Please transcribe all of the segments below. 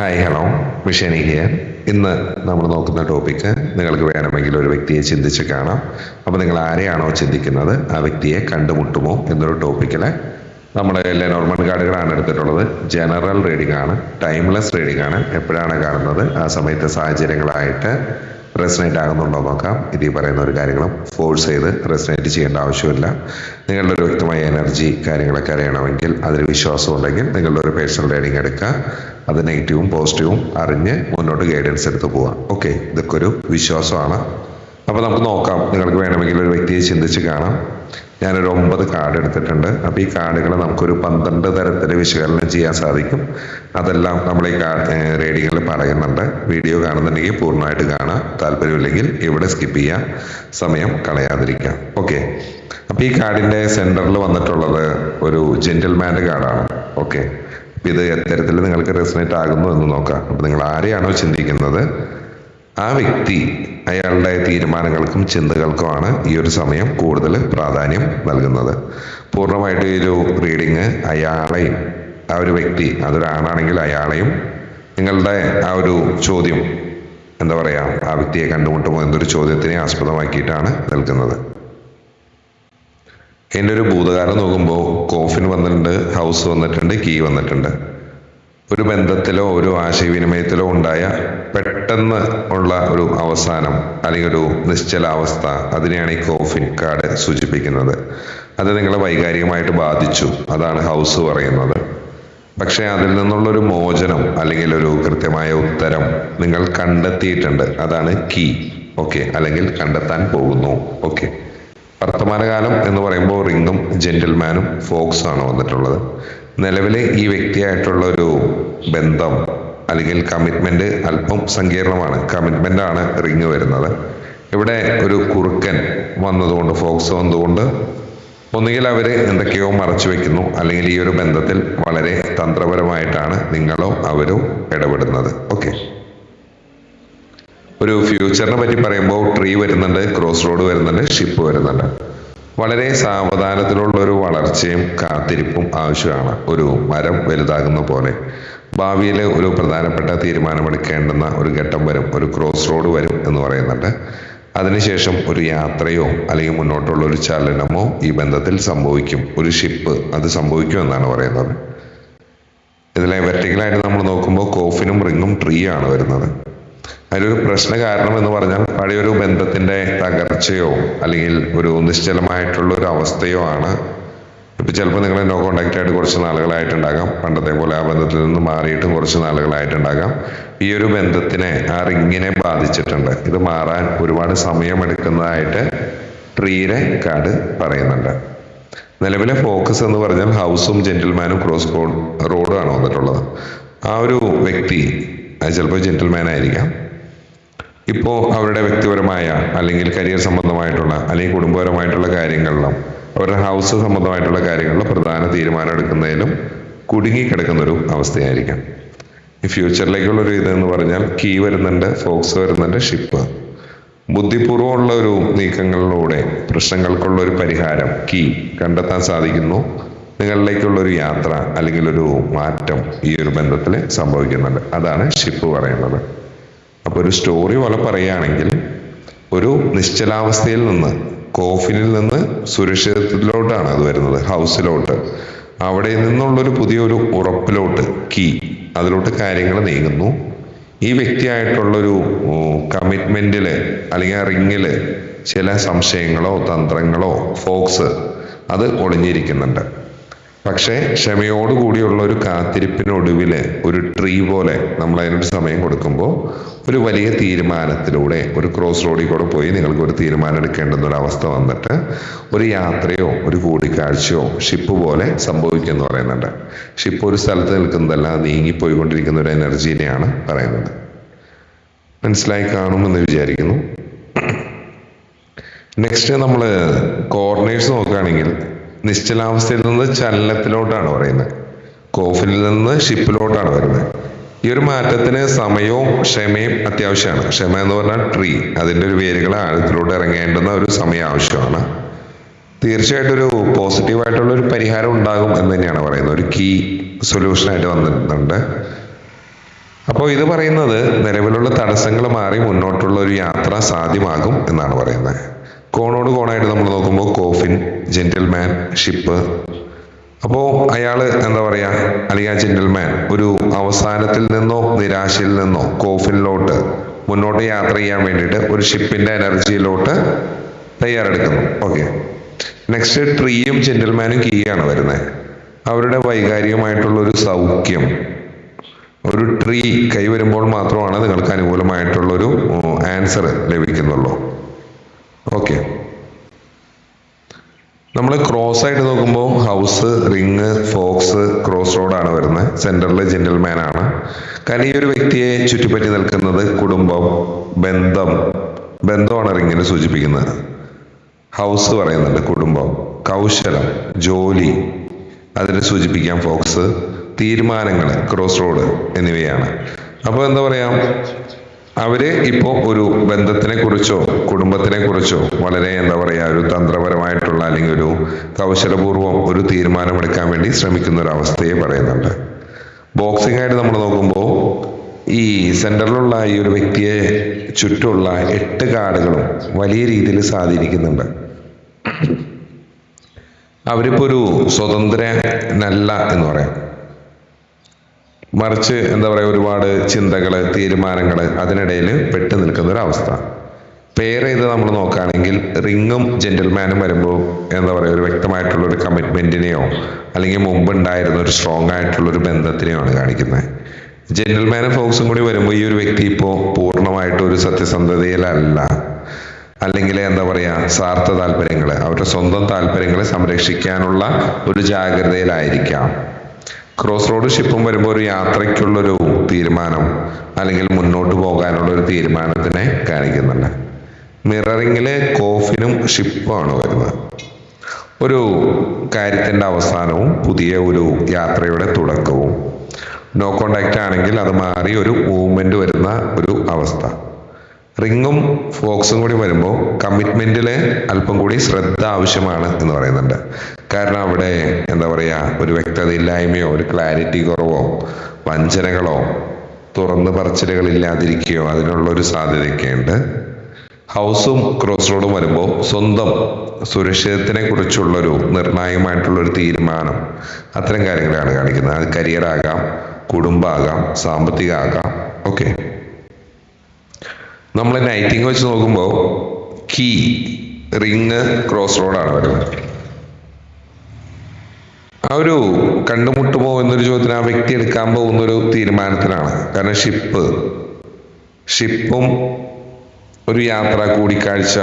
Hi hello മിഷേനി here. ഇന്ന് നമ്മൾ നോക്കുന്ന ടോപ്പിക്ക് നിങ്ങൾക്ക് വേണമെങ്കിൽ ഒരു വ്യക്തിയെ ചിന്തിച്ച് കാണാം. അപ്പോൾ നിങ്ങൾ ആരെയാണോ ചിന്തിക്കുന്നത് ആ വ്യക്തിയെ കണ്ടുമുട്ടുമോ എന്നൊരു ടോപ്പിക്കിൽ നമ്മൾ എല്ലാ നോർമൽ കാർഡുകളാണ് എടുത്തിട്ടുള്ളത്. ജനറൽ റീഡിംഗ് ആണ്, ടൈംലെസ് റീഡിംഗ് ആണ്. എപ്പോഴാണ് കാണുന്നത് ആ സമയത്തെ സാഹചര്യങ്ങളായിട്ട് റെസനേറ്റ് ആകുന്നുണ്ടോ നോക്കാം. ഇത് ഈ പറയുന്ന ഒരു കാര്യങ്ങളും ഫോഴ്സ് ചെയ്ത് റെസനേറ്റ് ചെയ്യേണ്ട ആവശ്യമില്ല. നിങ്ങളുടെ ഒരു വ്യക്തമായ എനർജി കാര്യങ്ങളൊക്കെ അറിയണമെങ്കിൽ അതിൽ വിശ്വാസം ഉണ്ടെങ്കിൽ നിങ്ങളുടെ ഒരു പേഴ്സണൽ റീഡിംഗ് എടുക്കുക. അത് നെഗറ്റീവും പോസിറ്റീവും അറിഞ്ഞ് മുന്നോട്ട് ഗൈഡൻസ് എടുത്ത് പോവാം. ഓക്കെ, ഇതൊക്കെ ഒരു വിശ്വാസമാണ്. അപ്പോൾ നമുക്ക് നോക്കാം. നിങ്ങൾക്ക് വേണമെങ്കിൽ ഒരു വ്യക്തിയെ ചിന്തിച്ച് കാണാം. ഞാനൊരു 9 കാർഡ് എടുത്തിട്ടുണ്ട്. അപ്പോൾ ഈ കാർഡുകൾ നമുക്കൊരു 12 തരത്തിൽ വിശകലനം ചെയ്യാൻ സാധിക്കും. അതെല്ലാം നമ്മൾ ഈ റീഡിങ്ങിൽ പറയുന്നുണ്ട്. വീഡിയോ കാണുന്നുണ്ടെങ്കിൽ പൂർണ്ണമായിട്ട് കാണാം. താല്പര്യമില്ലെങ്കിൽ ഇവിടെ സ്കിപ്പ് ചെയ്യാം, സമയം കളയാതിരിക്കാം. ഓക്കെ, അപ്പോൾ ഈ കാർഡിൻ്റെ സെൻറ്ററിൽ വന്നിട്ടുള്ളത് ഒരു ജെന്റിൽമാൻ്റെ കാർഡാണ്. ഓക്കെ, ഇത് എത്തരത്തിൽ നിങ്ങൾക്ക് റെസനേറ്റ് ആകുന്നു എന്ന് നോക്കാം. അപ്പോൾ നിങ്ങൾ ആരെയാണോ ചിന്തിക്കുന്നത് ആ വ്യക്തി അയാളുടെ തീരുമാനങ്ങൾക്കും ചിന്തകൾക്കുമാണ് ഈ ഒരു സമയം കൂടുതൽ പ്രാധാന്യം നൽകുന്നത്. പൂർണ്ണമായിട്ട് ഈ ഒരു റീഡിങ് അയാളെയും ആ ഒരു വ്യക്തി, അതൊരാണാണെങ്കിൽ അയാളെയും നിങ്ങളുടെ ആ ഒരു ചോദ്യം എന്താ പറയുക, ആ വ്യക്തിയെ കണ്ടുമുട്ടുമോ എന്നൊരു ചോദ്യത്തിനെ ആസ്പദമാക്കിയിട്ടാണ് നൽകുന്നത്. എൻ്റെ ഒരു ഭൂതകാലം നോക്കുമ്പോൾ കോഫിൻ വന്നിട്ടുണ്ട്, ഹൗസ് വന്നിട്ടുണ്ട്, കീ വന്നിട്ടുണ്ട്. ഒരു ബന്ധത്തിലോ ഒരു ആശയവിനിമയത്തിലോ ഉണ്ടായ പെട്ടെന്ന് ഉള്ള ഒരു അവസാനം അല്ലെങ്കിൽ ഒരു നിശ്ചലാവസ്ഥ, അതിനെയാണ് ഈ കോഫിൻ കാർഡ് സൂചിപ്പിക്കുന്നത്. അത് നിങ്ങളെ വൈകാരികമായിട്ട് ബാധിച്ചു, അതാണ് ഹൗസ് പറയുന്നത്. പക്ഷെ അതിൽ നിന്നുള്ളൊരു മോചനം അല്ലെങ്കിൽ ഒരു കൃത്യമായ ഉത്തരം നിങ്ങൾ കണ്ടെത്തിയിട്ടുണ്ട്, അതാണ് കീ. ഓക്കെ, അല്ലെങ്കിൽ കണ്ടെത്താൻ പോകുന്നു. ഓക്കെ, വർത്തമാനകാലം എന്ന് പറയുമ്പോൾ റിങ്ങും ജെന്റിൽമാനും ഫോക്സും ആണ് വന്നിട്ടുള്ളത്. നിലവിലെ ഈ വ്യക്തിയായിട്ടുള്ള ഒരു ബന്ധം അല്ലെങ്കിൽ കമ്മിറ്റ്മെന്റ് അല്പം സങ്കീർണമാണ്. കമ്മിറ്റ്മെന്റ് ആണ് റിങ് വരുന്നത്. ഇവിടെ ഒരു കുറുക്കൻ വന്നതുകൊണ്ട്, ഫോക്സ് വന്നതുകൊണ്ട് ഒന്നുകിൽ അവർ എന്തൊക്കെയോ മറച്ചു വെക്കുന്നു, അല്ലെങ്കിൽ ഈ ഒരു ബന്ധത്തിൽ വളരെ തന്ത്രപരമായിട്ടാണ് നിങ്ങളോ അവരോ ഇടപെടുന്നത്. ഓക്കെ, ഒരു ഫ്യൂച്ചറിനെ പറ്റി പറയുമ്പോൾ ട്രീ വരുന്നുണ്ട്, ക്രോസ് റോഡ് വരുന്നുണ്ട്, ഷിപ്പ് വരുന്നുണ്ട്. വളരെ സാവധാനത്തിലുള്ള ഒരു വളർച്ചയും കാത്തിരിപ്പും ആവശ്യമാണ്. ഒരു മരം വലുതാകുന്ന പോലെ ഭാവിയിൽ ഒരു പ്രധാനപ്പെട്ട തീരുമാനമെടുക്കേണ്ടുന്ന ഒരു ഘട്ടം വരും, ഒരു ക്രോസ് റോഡ് വരും എന്ന് പറയുന്നുണ്ട്. അതിനുശേഷം ഒരു യാത്രയോ അല്ലെങ്കിൽ മുന്നോട്ടുള്ള ഒരു ചലനമോ ഈ ബന്ധത്തിൽ സംഭവിക്കും. ഒരു ഷിപ്പ് അത് സംഭവിക്കും എന്നാണ് പറയുന്നത്. ഇതിലെ വെർട്ടിക്കലായിട്ട് നമ്മൾ നോക്കുമ്പോൾ കോഫിനും റിങ്ങും ട്രീ ആണ് വരുന്നത്. അതിലൊരു പ്രശ്ന കാരണം എന്ന് പറഞ്ഞാൽ പഴയൊരു ബന്ധത്തിന്റെ തകർച്ചയോ അല്ലെങ്കിൽ ഒരു നിശ്ചലമായിട്ടുള്ള ഒരു അവസ്ഥയോ ആണ്. ഇപ്പൊ ചിലപ്പോൾ നിങ്ങൾ നോ കോണ്ടാക്ട് ആയിട്ട് കുറച്ച് നാളുകളായിട്ടുണ്ടാകാം, പണ്ടത്തെ പോലെ ആ ബന്ധത്തിൽ നിന്ന് മാറിയിട്ടും കുറച്ച് നാളുകളായിട്ടുണ്ടാകാം. ഈ ഒരു ബന്ധത്തിനെ, ആ റിങ്ങിനെ ബാധിച്ചിട്ടുണ്ട്. ഇത് മാറാൻ ഒരുപാട് സമയമെടുക്കുന്നതായിട്ട് ട്രീയുടെ കാർഡ് പറയുന്നുണ്ട്. നിലവിലെ ഫോക്കസ് എന്ന് പറഞ്ഞാൽ ഹൗസും ജെന്റിൽമാനും ക്രോസ് റോഡും ആണ് വന്നിട്ടുള്ളത്. ആ ഒരു വ്യക്തി അത് ചിലപ്പോൾ ജെന്റിൽമാൻ ആയിരിക്കാം. ഇപ്പോൾ അവരുടെ വ്യക്തിപരമായ അല്ലെങ്കിൽ കരിയർ സംബന്ധമായിട്ടുള്ള അല്ലെങ്കിൽ കുടുംബപരമായിട്ടുള്ള കാര്യങ്ങളിലും അവരുടെ ഹൗസ് സംബന്ധമായിട്ടുള്ള കാര്യങ്ങളിലും പ്രധാന തീരുമാനം എടുക്കുന്നതിലും കുടുങ്ങിക്കിടക്കുന്നൊരു അവസ്ഥയായിരിക്കാം. ഈ ഫ്യൂച്ചറിലേക്കുള്ളൊരു ഇതെന്ന് പറഞ്ഞാൽ കീ വരുന്നുണ്ട്, ഫോക്സ് വരുന്നുണ്ട്, ഷിപ്പ്. ബുദ്ധിപൂർവ്വമുള്ള ഒരു നീക്കങ്ങളിലൂടെ പ്രശ്നങ്ങൾക്കുള്ള ഒരു പരിഹാരം കീ കണ്ടെത്താൻ സാധിക്കുന്നു. നിങ്ങളിലേക്കുള്ളൊരു യാത്ര അല്ലെങ്കിൽ ഒരു മാറ്റം ഈ ഒരു ബന്ധത്തിൽ സംഭവിക്കുന്നുണ്ട്, അതാണ് ഷിപ്പ് പറയുന്നത്. അപ്പോൾ ഒരു സ്റ്റോറി പോലെ പറയുകയാണെങ്കിൽ ഒരു നിശ്ചലാവസ്ഥയിൽ നിന്ന്, കോഫിനിൽ നിന്ന് സുരക്ഷിതത്വത്തിലോട്ടാണ് അത് വരുന്നത്, ഹൗസിലോട്ട്. അവിടെ നിന്നുള്ളൊരു പുതിയൊരു ഉറപ്പിലോട്ട്, കീ, അതിലോട്ട് കാര്യങ്ങൾ നീങ്ങുന്നു. ഈ വ്യക്തിയായിട്ടുള്ളൊരു കമ്മിറ്റ്മെന്റില് അല്ലെങ്കിൽ ആ റിങ്ങില് ചില സംശയങ്ങളോ തന്ത്രങ്ങളോ ഫോക്സ് അത് ഒളിഞ്ഞിരിക്കുന്നുണ്ട്. പക്ഷേ ക്ഷമയോടുകൂടിയുള്ള ഒരു കാത്തിരിപ്പിനൊടുവില് ഒരു ട്രീ പോലെ നമ്മൾ അതിനൊരു സമയം കൊടുക്കുമ്പോൾ ഒരു വലിയ തീരുമാനത്തിലൂടെ ഒരു ക്രോസ് റോഡിൽ കൂടെ പോയി നിങ്ങൾക്ക് ഒരു തീരുമാനം എടുക്കേണ്ടുന്ന ഒരു അവസ്ഥ വന്നിട്ട് ഒരു യാത്രയോ ഒരു കൂടിക്കാഴ്ചയോ ഷിപ്പ് പോലെ സംഭവിക്കുമെന്ന് പറയുന്നുണ്ട്. ഷിപ്പ് ഒരു സ്ഥലത്ത് നിൽക്കുന്നതല്ല, നീങ്ങിപ്പോയിക്കൊണ്ടിരിക്കുന്ന ഒരു എനർജീനെയാണ് പറയുന്നത്. മനസ്സിലായി കാണുമെന്ന് വിചാരിക്കുന്നു. നെക്സ്റ്റ് നമ്മൾ കോർണേഴ്സ് നോക്കുകയാണെങ്കിൽ നിശ്ചലാവസ്ഥയിൽ നിന്ന് ചലനത്തിലോട്ടാണ് പറയുന്നത്. കോഫിനിൽ നിന്ന് ഷിപ്പിലോട്ടാണ് വരുന്നത്. ഈ ഒരു മാറ്റത്തിന് സമയവും ക്ഷമയും അത്യാവശ്യമാണ്. ക്ഷമ എന്ന് പറഞ്ഞാൽ ട്രീ, അതിൻ്റെ ഒരു വേരുകൾ ആഴത്തിലോട്ട് ഇറങ്ങേണ്ടുന്ന ഒരു സമയം ആവശ്യമാണ്. തീർച്ചയായിട്ടും ഒരു പോസിറ്റീവായിട്ടുള്ള ഒരു പരിഹാരം ഉണ്ടാകും എന്ന് തന്നെയാണ് പറയുന്നത്. ഒരു കീ സൊല്യൂഷനായിട്ട് വന്നിട്ടുണ്ട്. അപ്പോൾ ഇത് പറയുന്നത് നിലവിലുള്ള തടസ്സങ്ങൾ മാറി മുന്നോട്ടുള്ള ഒരു യാത്ര സാധ്യമാകും എന്നാണ് പറയുന്നത്. കോണോട് കോണായിട്ട് നമ്മൾ നോക്കുമ്പോൾ കോഫിൻ, ജെന്റിൽമാൻ, ഷിപ്പ്. അപ്പോൾ അയാൾ എന്താ പറയുക, അല്ലെങ്കിൽ ആ ജെന്റിൽമാൻ ഒരു അവസാനത്തിൽ നിന്നോ നിരാശയിൽ നിന്നോ കോഫിനിലോട്ട് മുന്നോട്ട് യാത്ര ചെയ്യാൻ വേണ്ടിയിട്ട് ഒരു ഷിപ്പിന്റെ എനർജിയിലോട്ട് തയ്യാറെടുക്കുന്നു. ഓക്കെ, നെക്സ്റ്റ് ട്രീയും ജെന്റിൽമാനും കീയാണ് വരുന്നത്. അവരുടെ വൈകാരികമായിട്ടുള്ള ഒരു സൗഖ്യം, ഒരു ട്രീ കൈവരുമ്പോൾ മാത്രമാണ് നിങ്ങൾക്ക് അനുകൂലമായിട്ടുള്ളൊരു ആൻസർ ലഭിക്കുന്നുള്ളൂ. ഓക്കെ, നമ്മൾ ക്രോസ് ആയിട്ട് നോക്കുമ്പോൾ ഹൗസ്, റിങ്, ഫോക്സ്, ക്രോസ് റോഡാണ് വരുന്നത്. സെന്ററിൽ ജെന്റിൽമാൻ ആണ്. കാരണം ഈ ഒരു വ്യക്തിയെ ചുറ്റിപ്പറ്റി നിൽക്കുന്നത് കുടുംബം, ബന്ധമാണ് റിങ്ങിന് സൂചിപ്പിക്കുന്നത്. ഹൗസ് പറയുന്നുണ്ട് കുടുംബം, കൗശലം, ജോലി അതിനെ സൂചിപ്പിക്കാം ഫോക്സ്, തീരുമാനങ്ങൾ ക്രോസ് റോഡ് എന്നിവയാണ്. അപ്പോൾ എന്താ പറയാ, അവര് ഇപ്പോ ഒരു ബന്ധത്തിനെ കുറിച്ചോ കുടുംബത്തിനെ കുറിച്ചോ വളരെ എന്താ പറയാ ഒരു തന്ത്രപരമായിട്ടുള്ള അല്ലെങ്കിൽ ഒരു കൗശലപൂർവ്വം ഒരു തീരുമാനമെടുക്കാൻ വേണ്ടി ശ്രമിക്കുന്ന ഒരു അവസ്ഥയെ പറയുന്നുണ്ട്. ബോക്സിംഗ് ആയിട്ട് നമ്മൾ നോക്കുമ്പോൾ ഈ സെന്ററിലുള്ള ഈ ഒരു വ്യക്തിയെ ചുറ്റുമുള്ള 8 കാർഡുകളും വലിയ രീതിയിൽ സ്വാധീനിക്കുന്നുണ്ട്. അവരിപ്പോ ഒരു സ്വതന്ത്രനല്ല എന്ന് പറയാം. മറിച്ച് എന്താ പറയുക, ഒരുപാട് ചിന്തകള്, തീരുമാനങ്ങള് അതിനിടയിൽ പെട്ടു നിൽക്കുന്ന ഒരു അവസ്ഥ. പെയർ ചെയ്ത് നമ്മൾ നോക്കുകയാണെങ്കിൽ റിങ്ങും ജെന്റിൽമാനും വരുമ്പോൾ എന്താ പറയുക ഒരു വ്യക്തമായിട്ടുള്ള ഒരു കമ്മിറ്റ്മെന്റിനെയോ അല്ലെങ്കിൽ മുമ്പ് ഉണ്ടായിരുന്ന ഒരു സ്ട്രോങ് ആയിട്ടുള്ള ഒരു ബന്ധത്തിനെയോ ആണ് കാണിക്കുന്നത്. ജെന്റിൽമാനും ഫോക്സും കൂടി വരുമ്പോൾ ഈ ഒരു വ്യക്തി ഇപ്പോൾ പൂർണ്ണമായിട്ട് ഒരു സത്യസന്ധതയിലല്ല, അല്ലെങ്കിൽ എന്താ പറയാ സ്വാർത്ഥ താല്പര്യങ്ങള്, അവരുടെ സ്വന്തം താല്പര്യങ്ങളെ സംരക്ഷിക്കാനുള്ള ഒരു ജാഗ്രതയിലായിരിക്കാം. ക്രോസ് റോഡ് ഷിപ്പും വരുമ്പോൾ ഒരു യാത്രയ്ക്കുള്ളൊരു തീരുമാനം അല്ലെങ്കിൽ മുന്നോട്ട് പോകാനുള്ള ഒരു തീരുമാനത്തിനെ കാണിക്കുന്നുണ്ട്. മിററിങ്ങിലെ കോഫിനും ഷിപ്പുമാണ് വരുന്നത്. ഒരു കാര്യത്തിന്റെ അവസാനവും പുതിയ ഒരു യാത്രയുടെ തുടക്കവും. നോ കോണ്ടാക്ട് ആണെങ്കിൽ അത് മാറി ഒരു മൂവ്മെന്റ് വരുന്ന ഒരു അവസ്ഥ. റിങ്ങും ഫോക്സും കൂടി വരുമ്പോൾ കമ്മിറ്റ്മെന്റില് അല്പം കൂടി ശ്രദ്ധ ആവശ്യമാണ് എന്ന് പറയുന്നുണ്ട്. കാരണം അവിടെ എന്താ പറയാ ഒരു വ്യക്തതയില്ലായ്മയോ ഒരു ക്ലാരിറ്റി കുറവോ വഞ്ചനകളോ തുറന്നു പറച്ചിലുകൾ ഇല്ലാതിരിക്കുകയോ അതിനുള്ള ഒരു സാധ്യതയൊക്കെ ഉണ്ട്. ഹൗസും ക്രോസ് റോഡും വരുമ്പോൾ സ്വന്തം സുരക്ഷിതത്തിനെ കുറിച്ചുള്ളൊരു നിർണായകമായിട്ടുള്ളൊരു തീരുമാനം, അത്തരം കാര്യങ്ങളാണ് കാണിക്കുന്നത്. അത് കരിയർ ആകാം, കുടുംബമാകാം, സാമ്പത്തിക ആകാം. ഓക്കെ, നമ്മൾ നൈറ്റിങ് വെച്ച് നോക്കുമ്പോൾ കീ, റിങ്, ക്രോസ് റോഡാണ് വരുന്നത്. ആ ഒരു കണ്ടുമുട്ടുമോ എന്നൊരു ചോദ്യത്തിന് ആ വ്യക്തി എടുക്കാൻ പോകുന്നൊരു തീരുമാനത്തിലാണ്. കാരണം ഷിപ്പും ഒരു യാത്ര, കൂടിക്കാഴ്ച,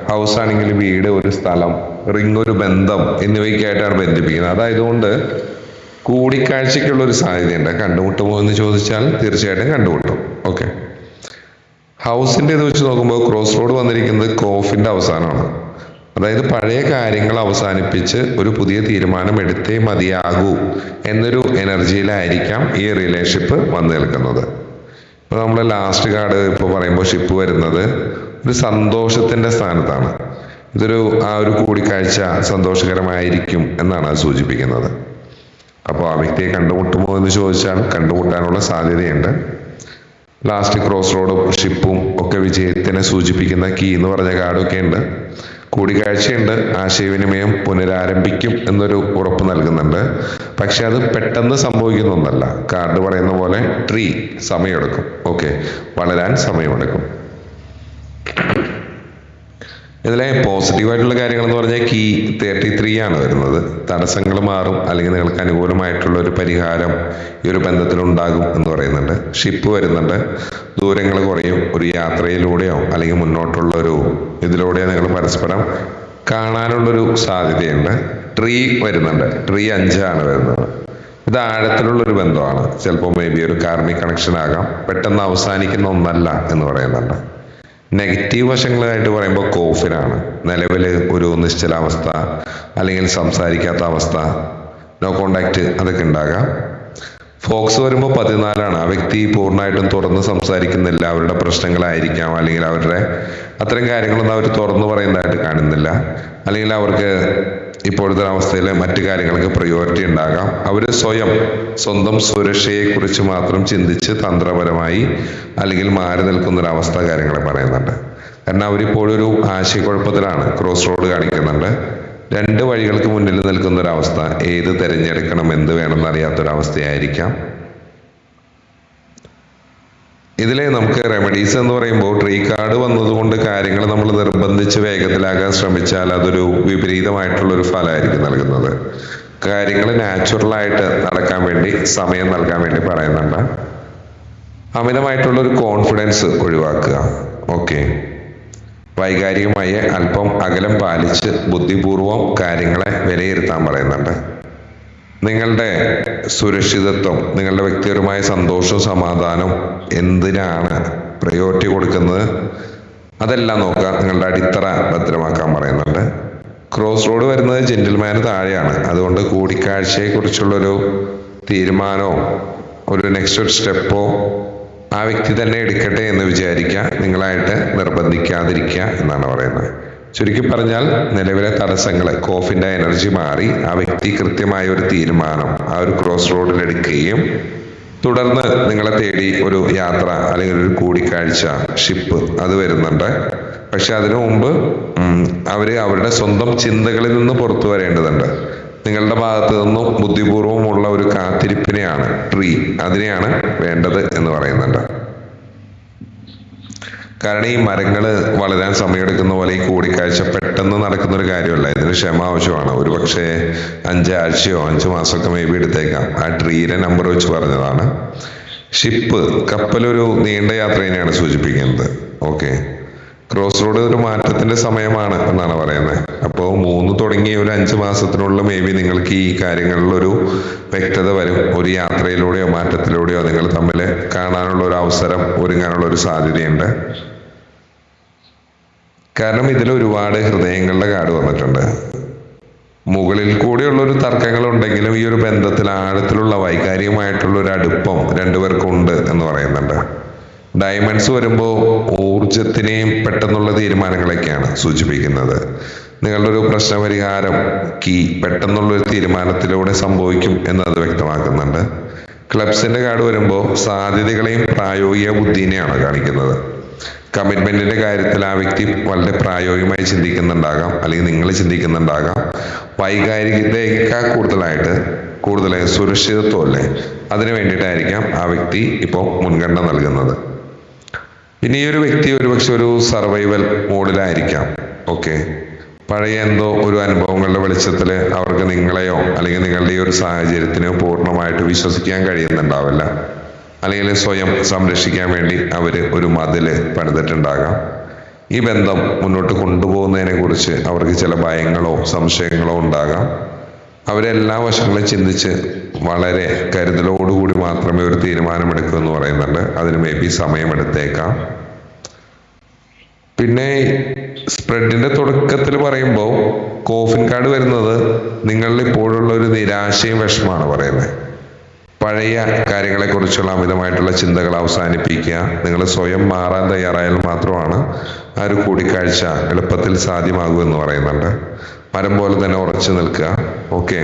ഹൗസ് ആണെങ്കിൽ വീട്, ഒരു സ്ഥലം, റിങ് ഒരു ബന്ധം എന്നിവയ്ക്കായിട്ടാണ് ബന്ധിപ്പിക്കുന്നത്. അതായതുകൊണ്ട് കൂടിക്കാഴ്ചയ്ക്കുള്ള ഒരു സാധ്യതയുണ്ട്. കണ്ടുമുട്ടുമോ എന്ന് ചോദിച്ചാൽ തീർച്ചയായിട്ടും കണ്ടുമുട്ടും. ഓക്കെ, ഹൗസിന്റെ ഇത് വെച്ച് നോക്കുമ്പോൾ ക്രോസ് റോഡ് വന്നിരിക്കുന്നത് കോഫിന്റെ അവസാനമാണ്. അതായത് പഴയ കാര്യങ്ങൾ അവസാനിപ്പിച്ച് ഒരു പുതിയ തീരുമാനം എടുത്തേ മതിയാകൂ എന്നൊരു എനർജിയിലായിരിക്കാം ഈ റിലേഷൻഷിപ്പ് വന്നു നിൽക്കുന്നത്. ഇപ്പൊ നമ്മളെ ലാസ്റ്റ് കാർഡ് ഇപ്പൊ പറയുമ്പോൾ ഷിപ്പ് വരുന്നത് ഒരു സന്തോഷത്തിന്റെ സ്ഥാനത്താണ്. ഇതൊരു ആ ഒരു കൂടിക്കാഴ്ച സന്തോഷകരമായിരിക്കും എന്നാണ് അത് സൂചിപ്പിക്കുന്നത്. അപ്പോൾ ആ വ്യക്തിയെ കണ്ടുമുട്ടുമോ എന്ന് ചോദിച്ചാൽ കണ്ടുമുട്ടാനുള്ള സാധ്യതയുണ്ട്. ലാസ്റ്റ് ക്രോസ് റോഡും ഷിപ്പും ഒക്കെ വിജയത്തിനെ സൂചിപ്പിക്കുന്ന കീ എന്ന് പറഞ്ഞ കാർഡൊക്കെ ഉണ്ട്. കൂടിക്കാഴ്ചയുണ്ട്, ആശയവിനിമയം പുനരാരംഭിക്കും എന്നൊരു ഉറപ്പ് നൽകുന്നുണ്ട്. പക്ഷെ അത് പെട്ടെന്ന് സംഭവിക്കുന്ന ഒന്നല്ല. കാർഡ് പറയുന്ന പോലെ ട്രീ സമയമെടുക്കും. ഓക്കെ, വളരാൻ സമയമെടുക്കും. ഇതിലെ പോസിറ്റീവായിട്ടുള്ള കാര്യങ്ങൾ എന്ന് പറഞ്ഞാൽ കീ 33 ആണ് വരുന്നത്. തടസ്സങ്ങൾ മാറും, അല്ലെങ്കിൽ നിങ്ങൾക്ക് അനുകൂലമായിട്ടുള്ള ഒരു പരിഹാരം ഈ ഒരു ബന്ധത്തിലുണ്ടാകും എന്ന് പറയുന്നുണ്ട്. ഷിപ്പ് വരുന്നുണ്ട്, ദൂരങ്ങൾ കുറയും, ഒരു യാത്രയിലൂടെയോ അല്ലെങ്കിൽ മുന്നോട്ടുള്ള ഒരു ഇതിലൂടെയോ നിങ്ങൾ പരസ്പരം കാണാനുള്ളൊരു സാധ്യതയുണ്ട്. ട്രീ വരുന്നുണ്ട്, ട്രീ 5 ആണ് വരുന്നത്. ഇത് ആഴത്തിലുള്ളൊരു ബന്ധമാണ്. ചിലപ്പോൾ മേ ബി ഒരു കാർമിക് കണക്ഷൻ ആകാം, പെട്ടെന്ന് അവസാനിക്കുന്ന ഒന്നല്ല എന്ന് പറയുന്നുണ്ട്. നെഗറ്റീവ് വശങ്ങളായിട്ട് പറയുമ്പോൾ കോഫിനാണ്. നിലവിൽ ഒരു നിശ്ചലാവസ്ഥ അല്ലെങ്കിൽ സംസാരിക്കാത്ത അവസ്ഥ, നോ കോണ്ടാക്ട് അതൊക്കെ ഉണ്ടാകാം. ഫോക്സ് വരുമ്പോൾ 14 ആണ്. ആ വ്യക്തി പൂർണ്ണമായിട്ടും തുറന്ന് സംസാരിക്കുന്നില്ല. അവരുടെ പ്രശ്നങ്ങളായിരിക്കാം, അല്ലെങ്കിൽ അവരുടെ അത്തരം കാര്യങ്ങളൊന്നും അവർ തുറന്നു പറയുന്നതായിട്ട് കാണുന്നില്ല. അല്ലെങ്കിൽ അവർക്ക് ഇപ്പോഴത്തെ അവസ്ഥയിൽ മറ്റു കാര്യങ്ങൾക്ക് പ്രയോറിറ്റി ഉണ്ടാകാം. അവർ സ്വന്തം സുരക്ഷയെക്കുറിച്ച് മാത്രം ചിന്തിച്ച് തന്ത്രപരമായി അല്ലെങ്കിൽ മാറി നിൽക്കുന്നൊരവസ്ഥ കാര്യങ്ങളെ പറയുന്നുണ്ട്. കാരണം അവരിപ്പോഴൊരു ആശയക്കുഴപ്പത്തിലാണ്. ക്രോസ് റോഡ് കാണിക്കുന്നുണ്ട്. രണ്ട് വഴികൾക്ക് മുന്നിൽ നിൽക്കുന്നൊരവസ്ഥ. ഏത് തിരഞ്ഞെടുക്കണം, എന്ത് വേണമെന്ന് അറിയാത്തൊരവസ്ഥയായിരിക്കാം. ഇതിലെ നമുക്ക് റെമഡീസ് എന്ന് പറയുമ്പോൾ ട്രീ കാർഡ് വന്നതുകൊണ്ട് കാര്യങ്ങൾ നമ്മൾ നിർബന്ധിച്ച് വേഗത്തിലാക്കാൻ ശ്രമിച്ചാൽ അതൊരു വിപരീതമായിട്ടുള്ളൊരു ഫലമായിരിക്കും നൽകുന്നത്. കാര്യങ്ങൾ നാച്ചുറലായിട്ട് നടക്കാൻ വേണ്ടി സമയം നൽകാൻ വേണ്ടി പറയുന്നുണ്ട്. അമിതമായിട്ടുള്ളൊരു കോൺഫിഡൻസ് ഒഴിവാക്കുക. ഓക്കെ, വൈകാരികമായി അല്പം അകലം പാലിച്ച് ബുദ്ധിപൂർവം കാര്യങ്ങളെ വിലയിരുത്താൻ പറയുന്നുണ്ട്. നിങ്ങളുടെ സുരക്ഷിതത്വം, നിങ്ങളുടെ വ്യക്തിപരമായ സന്തോഷവും സമാധാനവും എന്തിനാണ് പ്രയോറിറ്റി കൊടുക്കുന്നത്, അതെല്ലാം നോക്കുക. നിങ്ങളുടെ അടിത്തറ ഭദ്രമാക്കാൻ പറയുന്നുണ്ട്. ക്രോസ് റോഡ് വരുന്നത് ജെന്റിൽമാന് താഴെയാണ്. അതുകൊണ്ട് കൂടിക്കാഴ്ചയെക്കുറിച്ചുള്ളൊരു തീരുമാനമോ ഒരു നെക്സ്റ്റ് ഒരു സ്റ്റെപ്പോ ആ വ്യക്തി തന്നെ എടുക്കട്ടെ എന്ന് വിചാരിക്കുക. നിങ്ങളായിട്ട് നിർബന്ധിക്കാതിരിക്കുക എന്നാണ് പറയുന്നത്. ചുരുക്കി പറഞ്ഞാൽ നിലവിലെ തടസ്സങ്ങൾ, കോഫിന്റെ എനർജി മാറി ആ വ്യക്തി കൃത്യമായ ഒരു തീരുമാനം ആ ഒരു ക്രോസ് റോഡിൽ എടുക്കുകയും തുടർന്ന് നിങ്ങളെ തേടി ഒരു യാത്ര അല്ലെങ്കിൽ ഒരു കൂടിക്കാഴ്ച, ഷിപ്പ് അത് വരുന്നുണ്ട്. പക്ഷെ അതിനു മുമ്പ് അവരുടെ സ്വന്തം ചിന്തകളിൽ നിന്ന് പുറത്തു വരേണ്ടതുണ്ട്. നിങ്ങളുടെ ഭാഗത്തു നിന്നും ബുദ്ധിപൂർവമുള്ള ഒരു കാത്തിരിപ്പിനെയാണ് അതിനെയാണ് വേണ്ടത് എന്ന് പറയുന്നുണ്ട്. കാരണം ഈ മരങ്ങൾ വളരാൻ സമയമെടുക്കുന്ന പോലെ ഈ കൂടിക്കാഴ്ച പെട്ടെന്ന് നടക്കുന്ന ഒരു കാര്യമല്ല. ഇതിന് ക്ഷമ ആവശ്യമാണ്. ഒരു പക്ഷേ 5 ആഴ്ചയോ 5 മാസമൊക്കെ മേ ബി എടുത്തേക്കാം. ആ ട്രീയുടെ നമ്പർ വെച്ച് പറഞ്ഞതാണ്. ഷിപ്പ്, കപ്പലൊരു നീണ്ട യാത്രേനെയാണ് സൂചിപ്പിക്കുന്നത്. ഓക്കെ, ക്രോസ് റോഡ് ഒരു മാറ്റത്തിന്റെ സമയമാണ് എന്നാണ് പറയുന്നത്. അപ്പോൾ 3 തുടങ്ങി ഒരു 5 മാസത്തിനുള്ള മേ ബി നിങ്ങൾക്ക് ഈ കാര്യങ്ങളിലൊരു വ്യക്തത വരും. ഒരു യാത്രയിലൂടെയോ മാറ്റത്തിലൂടെയോ നിങ്ങൾ തമ്മിൽ കാണാനുള്ള ഒരു അവസരം ഒരുങ്ങാനുള്ള ഒരു സാധ്യതയുണ്ട്. കാരണം ഇതിൽ ഒരുപാട് ഹൃദയങ്ങളുടെ കാർഡ് വന്നിട്ടുണ്ട്. മുകളിൽ കൂടിയുള്ളൊരു തർക്കങ്ങൾ ഉണ്ടെങ്കിലും ഈ ഒരു ബന്ധത്തിൽ ആഴത്തിലുള്ള വൈകാരികമായിട്ടുള്ള ഒരു അടുപ്പം രണ്ടുപേർക്കുണ്ട് എന്ന് പറയുന്നുണ്ട്. ഡയമണ്ട്സ് വരുമ്പോൾ ഊർജത്തിനെയും പെട്ടെന്നുള്ള തീരുമാനങ്ങളൊക്കെയാണ് സൂചിപ്പിക്കുന്നത്. നിങ്ങളുടെ ഒരു പ്രശ്നപരിഹാരം പെട്ടെന്നുള്ളൊരു തീരുമാനത്തിലൂടെ സംഭവിക്കും എന്നത് വ്യക്തമാക്കുന്നുണ്ട്. ക്ലബ്സിന്റെ കാർഡ് വരുമ്പോൾ സാധ്യതകളെയും പ്രായോഗിക ബുദ്ധിനെയാണ് കാണിക്കുന്നത്. കമ്മിറ്റ്മെന്റിന്റെ കാര്യത്തിൽ ആ വ്യക്തി വളരെ പ്രായോഗികമായി ചിന്തിക്കുന്നുണ്ടാകാം, അല്ലെങ്കിൽ നിങ്ങൾ ചിന്തിക്കുന്നുണ്ടാകാം. വൈകാരികതയേക്കാൾ കൂടുതലായി സുരക്ഷിതത്വമല്ലേ, അതിനു വേണ്ടിയിട്ടായിരിക്കാം ആ വ്യക്തി ഇപ്പോൾ മുൻഗണന നൽകുന്നത്. പിന്നെ ഈ ഒരു വ്യക്തി ഒരുപക്ഷെ ഒരു സർവൈവൽ മോഡിലായിരിക്കാം. ഓക്കെ, പഴയ എന്തോ ഒരു അനുഭവങ്ങളുടെ വെളിച്ചത്തിൽ അവർക്ക് നിങ്ങളെയോ അല്ലെങ്കിൽ നിങ്ങളുടെ ഈ ഒരു സാഹചര്യത്തിനെയോ പൂർണ്ണമായിട്ട് വിശ്വസിക്കാൻ കഴിയുന്നുണ്ടാവില്ല. അല്ലെങ്കിൽ സ്വയം സംരക്ഷിക്കാൻ വേണ്ടി അവർ ഒരു മതില് പണിതിട്ടുണ്ടാകാം. ഈ ബന്ധം മുന്നോട്ട് കൊണ്ടുപോകുന്നതിനെ കുറിച്ച് അവർക്ക് ചില ഭയങ്ങളോ സംശയങ്ങളോ ഉണ്ടാകാം. അവരെല്ലാ വശങ്ങളും ചിന്തിച്ച് വളരെ കരുതലോടുകൂടി മാത്രമേ ഒരു തീരുമാനമെടുക്കൂ എന്ന് പറയുന്നുണ്ട്. അതിന് മേ ബി സമയമെടുത്തേക്കാം. പിന്നെ സ്പ്രെഡിന്റെ തുടക്കത്തിൽ പറയുമ്പോൾ കോഫിൻ കാർഡ് വരുന്നത് നിങ്ങളിൽ ഇപ്പോഴുള്ള ഒരു നിരാശയും വിഷമാണ് പറയുന്നത്. പഴയ കാര്യങ്ങളെക്കുറിച്ചുള്ള അമിതമായിട്ടുള്ള ചിന്തകൾ അവസാനിപ്പിക്കുക. നിങ്ങൾ സ്വയം മാറാൻ തയ്യാറായാൽ മാത്രമാണ് ആ ഒരു കൂടിക്കാഴ്ച എളുപ്പത്തിൽ സാധ്യമാകൂ എന്ന് പറയുന്നുണ്ട്. മരം പോലെ തന്നെ ഉറച്ചു നിൽക്കുക. ഓക്കെ,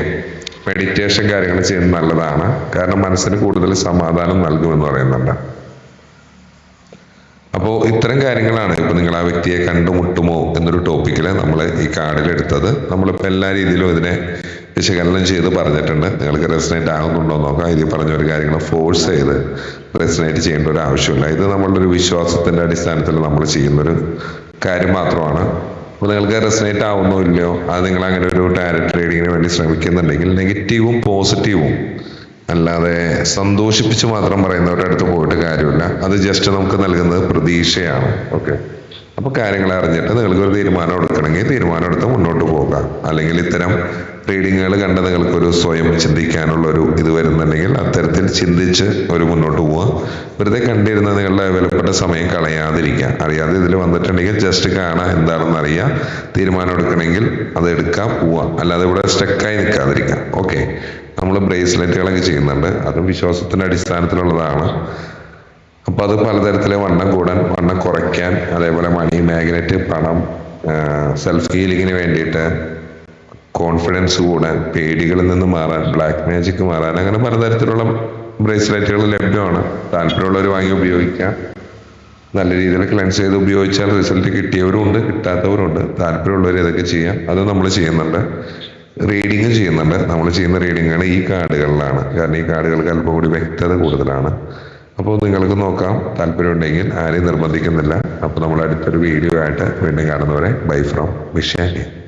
മെഡിറ്റേഷൻ കാര്യങ്ങൾ ചെയ്യുന്നത് നല്ലതാണ്. കാരണം മനസ്സിന് കൂടുതൽ സമാധാനം നൽകുമെന്ന് പറയുന്നുണ്ട്. അപ്പോൾ ഇത്തരം കാര്യങ്ങളാണ് ഇപ്പോൾ നിങ്ങൾ ആ വ്യക്തിയെ കണ്ടുമുട്ടുമോ എന്നൊരു ടോപ്പിക്കിൽ നമ്മൾ ഈ കാർഡിൽ എടുത്തത്. നമ്മളിപ്പോൾ എല്ലാ രീതിയിലും ഇതിനെ വിശകലനം ചെയ്ത് പറഞ്ഞിട്ടുണ്ട്. നിങ്ങൾക്ക് റെസനേറ്റ് ആകുന്നുണ്ടോ നോക്കാം. ഇതിൽ പറഞ്ഞ ഒരു കാര്യങ്ങൾ ഫോഴ്സ് ചെയ്ത് റെസനേറ്റ് ചെയ്യേണ്ട ഒരു ആവശ്യമില്ല. ഇത് നമ്മളുടെ ഒരു വിശ്വാസത്തിന്റെ അടിസ്ഥാനത്തിൽ നമ്മൾ ചെയ്യുന്നൊരു കാര്യം മാത്രമാണ്. അപ്പോൾ നിങ്ങൾക്ക് റെസനേറ്റ് ആവുന്നോ ഇല്ലയോ, അത് നിങ്ങൾ അങ്ങനെ ഒരു ടാരോ ട്രേഡിങ്ങിന് വേണ്ടി ശ്രമിക്കുന്നുണ്ടെങ്കിൽ നെഗറ്റീവും പോസിറ്റീവും അല്ലാതെ സന്തോഷിപ്പിച്ച് മാത്രം പറയുന്നവരുടെ അടുത്ത് പോയിട്ട് കാര്യമില്ല. അത് ജസ്റ്റ് നമുക്ക് നൽകുന്നത് പ്രതീക്ഷയാണ്. ഓക്കെ, അപ്പോൾ കാര്യങ്ങൾ അറിഞ്ഞിട്ട് നിങ്ങൾക്കൊരു തീരുമാനം എടുക്കണമെങ്കിൽ തീരുമാനം എടുത്ത് മുന്നോട്ട് പോകാം. അല്ലെങ്കിൽ ഇത്തരം റീഡിങ്ങുകൾ കണ്ട് നിങ്ങൾക്കൊരു സ്വയം ചിന്തിക്കാനുള്ള ഒരു ഇത് വരുന്നുണ്ടെങ്കിൽ അത്തരത്തിൽ ചിന്തിച്ച് ഒരു മുന്നോട്ട് പോവുക. വെറുതെ കണ്ടിരുന്ന നിങ്ങളുടെ വിലപ്പെട്ട സമയം കളയാതിരിക്കുക. അറിയാതെ ഇതിൽ വന്നിട്ടുണ്ടെങ്കിൽ ജസ്റ്റ് കാണാൻ എന്താണെന്ന് അറിയാം. തീരുമാനം എടുക്കണമെങ്കിൽ അത് എടുക്കാം, പോവാം. അല്ലാതെ ഇവിടെ സ്റ്റക്കായി നിൽക്കാതിരിക്കാം. ഓക്കെ, നമ്മൾ ബ്രേസ്ലെറ്റുകളൊക്കെ ചെയ്യുന്നുണ്ട്. അത് വിശ്വാസത്തിന്റെ അടിസ്ഥാനത്തിലുള്ളതാണ്. അപ്പൊ അത് പലതരത്തിലെ വണ്ണം കൂടാൻ, വണ്ണം കുറയ്ക്കാൻ, അതേപോലെ മണി മാഗ്നറ്റ്, പണം, സെൽഫ് ഹീലിങ്ങിന് വേണ്ടിയിട്ട് കോൺഫിഡൻസ് കൂടാൻ, പേടികളിൽ നിന്ന് മാറാൻ, ബ്ലാക്ക് മാജിക് മാറാൻ, അങ്ങനെ പലതരത്തിലുള്ള ബ്രേസ്ലെറ്റുകൾ ലഭ്യമാണ്. താല്പര്യമുള്ളവർ വാങ്ങി ഉപയോഗിക്കാം. നല്ല രീതിയിൽ ക്ലെൻസ് ചെയ്ത് ഉപയോഗിച്ചാൽ റിസൾട്ട് കിട്ടിയവരുണ്ട്, കിട്ടാത്തവരുണ്ട്. താല്പര്യമുള്ളവർ ഇതൊക്കെ ചെയ്യാം. അത് നമ്മൾ ചെയ്യുന്നുണ്ട്. റീഡിങ് ചെയ്യുന്നുണ്ട്. നമ്മൾ ചെയ്യുന്ന റീഡിങ്ങുകൾ ഈ കാർഡുകളിലാണ്. കാരണം ഈ കാർഡുകൾക്ക് അല്പം കൂടി വ്യക്തത കൂടുതലാണ്. അപ്പോൾ നിങ്ങൾക്ക് നോക്കാം. താല്പര്യമുണ്ടെങ്കിൽ ആരെയും നിർബന്ധിക്കുന്നില്ല. അപ്പോൾ നമ്മൾ അടുത്തൊരു വീഡിയോ ആയിട്ട് വീണ്ടും കാണുന്നവരെ ബൈ ഫ്രം വിഷാനി.